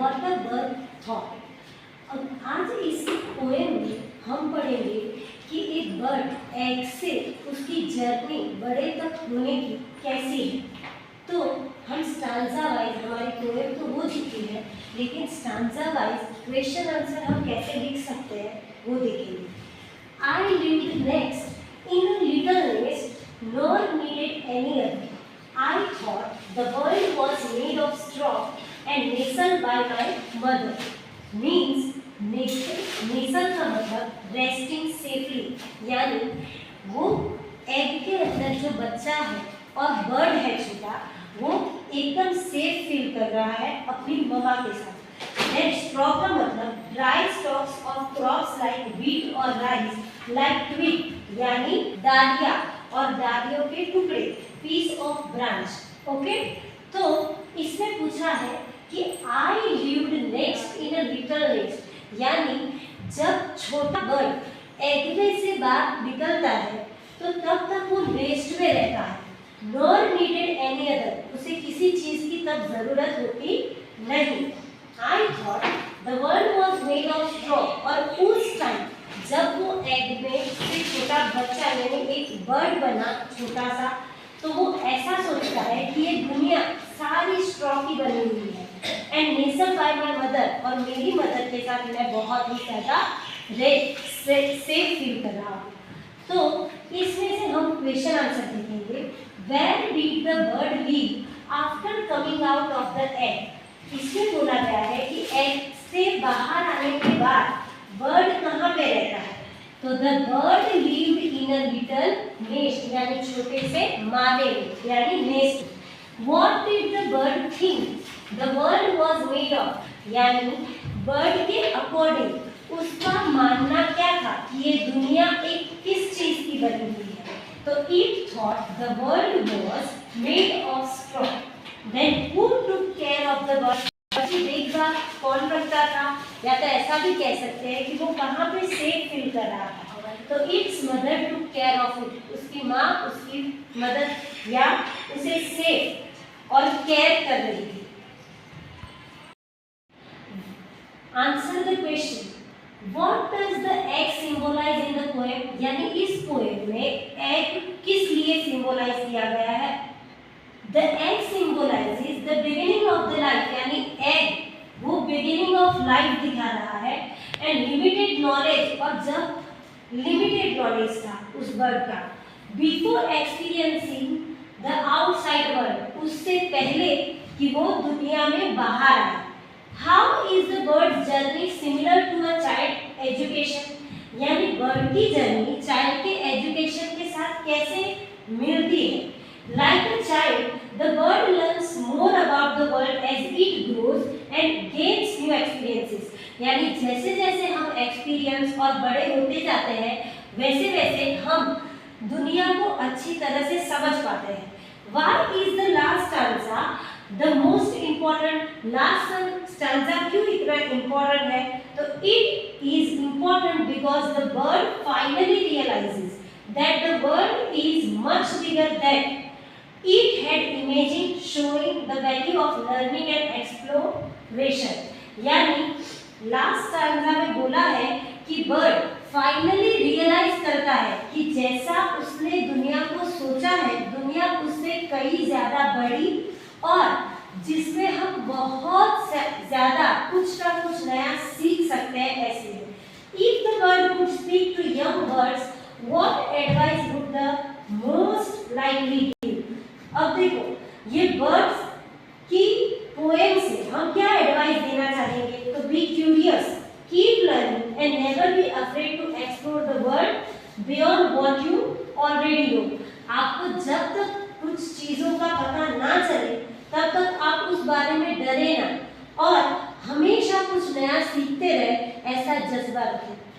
what the bird thought. अब आज इस पोएम में हम पढ़ेंगे कि एक बर्ड एग से उसकी जर्नी बड़े तक होने की कैसी है। तो हम स्टांजा वाइज, हमारी पोएम तो हो चुकी है, लेकिन स्टांजा वाइज क्वेश्चन आंसर हम कैसे लिख सकते हैं वो देखेंगे। I lived next in a little nest, nor needed any other. I thought the world was made of straw and nestled by my mother. Means nestle का मतलब resting safely, यानी वो एग के अंदर जो बच्चा है और बर्ड है छोटा, वो एकदम सेफ फील कर रहा है अपनी मम्मा के साथ। Then straw का मतलब dry stalks of crops like wheat और rice, like twig, यानी डालियाँ और डालियों के टुकड़े, piece of branch. ओके, तो इसमें पूछा है कि I lived next in a little nest, यानी जब छोटा बर्ड एग में से बाहर निकलता है तो तब तक वो नेस्ट में रहता है। Nor needed any other, उसे किसी चीज की तब जरूरत होती नहीं। I thought the world was made of straw, और उस टाइम जब वो एग में से छोटा बच्चा यानी एक बर्ड बना छोटा सा, तो वो ऐसा सोचता है कि ये दुनिया सारी स्ट्रॉ की बनी हुई है। And nestled by my mother, और मेरी मदर के साथ मैं बहुत ही ज्यादा सेफ फील कर रहा हूँ। तो इसमें से हम क्वेश्चन आंसर देखेंगे। Where did the bird live after coming out of the egg. इसमें बोला गया है कि एग से बाहर आने के बाद बर्ड कहाँ पे रहता है। तो the bird levied in a little nest, यानी छोटे से माले में, यानी nest. What did the bird think the world was made of, यानी बर्ड के अकॉर्डिंग उसका मानना क्या था कि ये दुनिया एक किस चीज की बनी हुई है। तो it thought the world was made of straw. Then who took care of the bird, की देखभाल कौन करता था, या तो ऐसा भी कह सकते हैं कि वो कहाँ पे सेफ फील कर रहा था। तो it's mother took care of it, उसकी माँ उसकी मदद या उसे सेफ और केयर कर रही थी। Answer the question, what does the egg symbolise in the poem, यानी इस पोएम में एग किस लिए सिंबलाइज किया गया है। The egg symbolizes the beginning of the life, यानी egg वो beginning of life दिखा रहा है। and limited knowledge, और जब limited knowledge था उस bird का, before experiencing the outside world, उससे पहले कि वो दुनिया में बाहर आए। how is the bird's journey similar to a child education, यानी बर्ड की जर्नी चाइल्ड के एजुकेशन के साथ कैसे मिलती है। Like a child, the bird learns more about the world as it grows and gains new experiences. यानी जैसे जैसे हम एक्सपीरियंस और बड़े होते जाते हैं, वैसे वैसे हम दुनिया को अच्छी तरह से समझ पाते हैं। Why is the last stanza the most important? Last stanza क्यों इतना important है? तो it is important because the bird finally realizes that the world is much bigger than it had imagined, showing the value of learning and exploration. यानी last stanza में बोला है कि bird finally realise करता है कि जैसा उसने दुनिया को सोचा है, दुनिया उससे कई ज्यादा बड़ी और जिसमें हम बहुत ज्यादा कुछ ना कुछ नया सीख सकते हैं। ऐसे If the bird could speak to young birds, what advice would the most likely give? अब देखो ये बर्ड्स की पोएम से हम क्या एडवाइस देना चाहेंगे। तो be curious, keep learning and never be afraid to explore the world beyond what you already know. आपको जब तक कुछ चीजों का पता ना चले तब तक आप उस बारे में डरे ना और हमेशा कुछ नया सीखते रहे, ऐसा जज्बा रखें।